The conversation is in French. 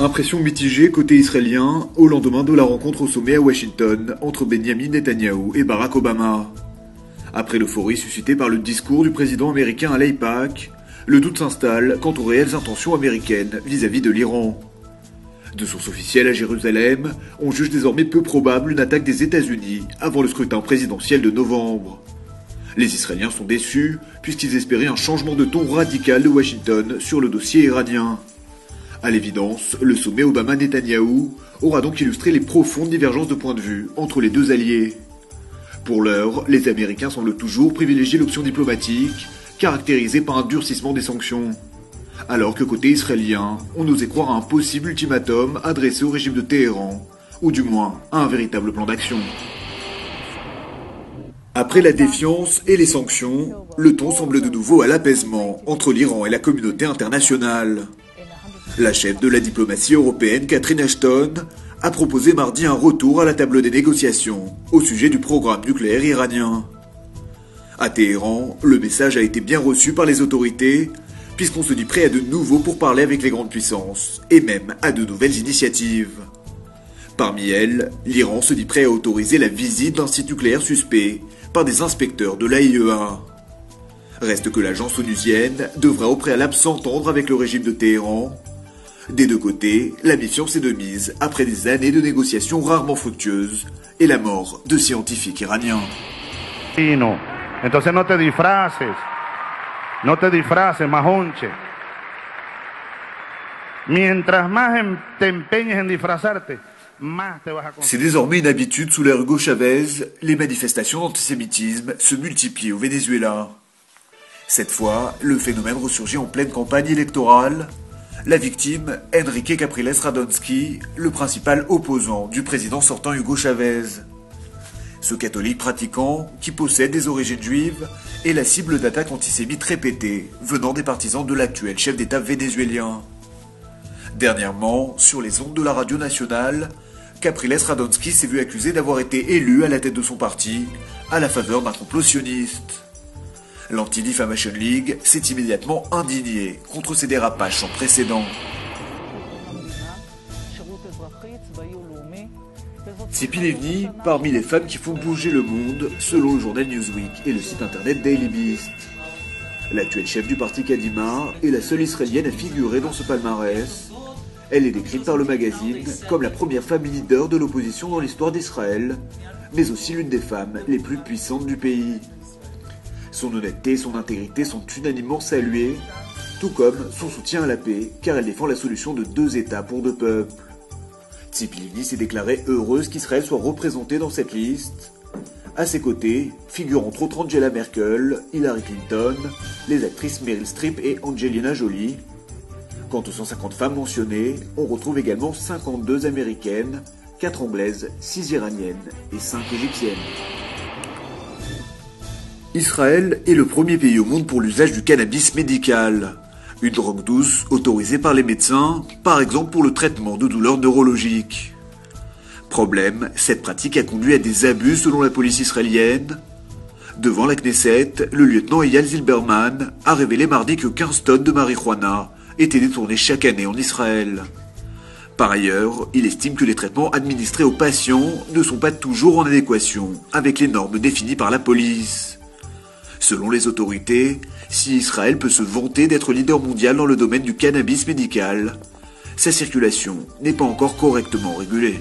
Impression mitigée côté israélien au lendemain de la rencontre au sommet à Washington entre Benjamin Netanyahou et Barack Obama. Après l'euphorie suscitée par le discours du président américain à l'AIPAC, le doute s'installe quant aux réelles intentions américaines vis-à-vis de l'Iran. De sources officielles à Jérusalem, on juge désormais peu probable une attaque des États-Unis avant le scrutin présidentiel de novembre. Les Israéliens sont déçus puisqu'ils espéraient un changement de ton radical de Washington sur le dossier iranien. À l'évidence, le sommet Obama-Netanyahou aura donc illustré les profondes divergences de point de vue entre les deux alliés. Pour l'heure, les Américains semblent toujours privilégier l'option diplomatique, caractérisée par un durcissement des sanctions. Alors que côté israélien, on osait croire à un possible ultimatum adressé au régime de Téhéran, ou du moins à un véritable plan d'action. Après la défiance et les sanctions, le ton semble de nouveau à l'apaisement entre l'Iran et la communauté internationale. La chef de la diplomatie européenne, Catherine Ashton, a proposé mardi un retour à la table des négociations au sujet du programme nucléaire iranien. À Téhéran, le message a été bien reçu par les autorités, puisqu'on se dit prêt à de nouveau pour parler avec les grandes puissances, et même à de nouvelles initiatives. Parmi elles, l'Iran se dit prêt à autoriser la visite d'un site nucléaire suspect par des inspecteurs de l'AIEA. Reste que l'agence onusienne devra au préalable s'entendre avec le régime de Téhéran. Des deux côtés, la méfiance est de mise après des années de négociations rarement fructueuses et la mort de scientifiques iraniens. Entonces no te disfraces, majunche. Mientras más te empeñes en disfrazarte, más te vas a conseguir. C'est désormais une habitude sous l'ère Hugo Chavez, les manifestations d'antisémitisme se multiplient au Venezuela. Cette fois, le phénomène ressurgit en pleine campagne électorale. La victime, Enrique Capriles Radonsky, le principal opposant du président sortant Hugo Chavez. Ce catholique pratiquant, qui possède des origines juives, est la cible d'attaques antisémites répétées venant des partisans de l'actuel chef d'État vénézuélien. Dernièrement, sur les ondes de la radio nationale, Capriles Radonsky s'est vu accusé d'avoir été élu à la tête de son parti à la faveur d'un complot sioniste. L'Anti-Defamation League s'est immédiatement indigné contre ces dérapages sans précédent. Tzipi Livni, parmi les femmes qui font bouger le monde, selon le journal Newsweek et le site internet Daily Beast. L'actuelle chef du parti Kadima est la seule israélienne à figurer dans ce palmarès. Elle est décrite par le magazine comme la première femme leader de l'opposition dans l'histoire d'Israël, mais aussi l'une des femmes les plus puissantes du pays. Son honnêteté et son intégrité sont unanimement saluées, tout comme son soutien à la paix, car elle défend la solution de 2 États pour 2 peuples. Tzipi Livni s'est déclarée heureuse qu'Israël soit représenté dans cette liste. À ses côtés figurent entre autres Angela Merkel, Hillary Clinton, les actrices Meryl Streep et Angelina Jolie. Quant aux 150 femmes mentionnées, on retrouve également 52 américaines, 4 anglaises, 6 iraniennes et 5 égyptiennes. Israël est le premier pays au monde pour l'usage du cannabis médical. Une drogue douce autorisée par les médecins, par exemple pour le traitement de douleurs neurologiques. Problème, cette pratique a conduit à des abus selon la police israélienne. Devant la Knesset, le lieutenant Eyal Zilberman a révélé mardi que 15 tonnes de marijuana étaient détournées chaque année en Israël. Par ailleurs, il estime que les traitements administrés aux patients ne sont pas toujours en adéquation avec les normes définies par la police. Selon les autorités, si Israël peut se vanter d'être leader mondial dans le domaine du cannabis médical, sa circulation n'est pas encore correctement régulée.